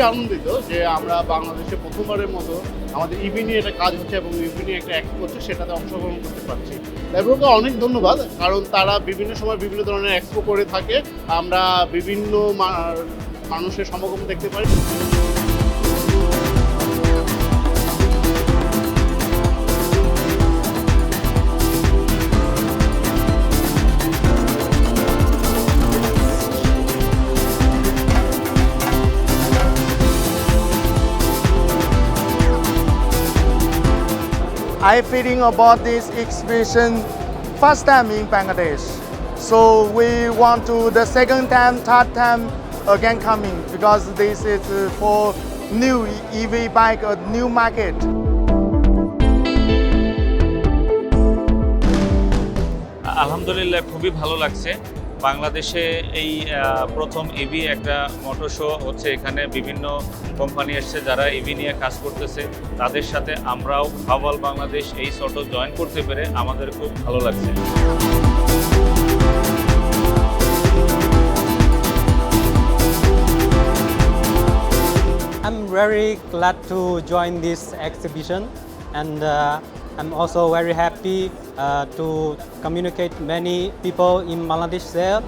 আনন্দিত যে আমরা বাংলাদেশে প্রথমবারের মতো আমাদের ইভি নিয়ে একটা কাজ হচ্ছে এবং ইভি নিয়ে একটা অ্যাক্ট করছে, সেটাতে অংশগ্রহণ করতে পারছি। লাইব্রেরিকে অনেক ধন্যবাদ, কারণ তারা বিভিন্ন সময় বিভিন্ন ধরনের এক্সপো করে থাকে। আমরা বিভিন্ন মানুষের সমাগম দেখতে পাই। I feeling about this exhibition first time in Bangladesh. So we want to the second time, third time again coming because this is for new EV bike, a new market. আলহামদুলিল্লাহ খুবই ভালো লাগছে। বাংলাদেশে এই প্রথম ইভি একটা motor show হচ্ছে। এখানে বিভিন্ন কোম্পানি এসছে যারা ইভি নিয়ে কাজ করতেছে। তাদের সাথে আমরাও হাওয়াল বাংলাদেশ এই শোতে জয়েন করতে পেরে আমাদের খুব ভালো লাগছে। I'm very glad to join this exhibition, and I'm also very happy to communicate many people in Bangladesh there.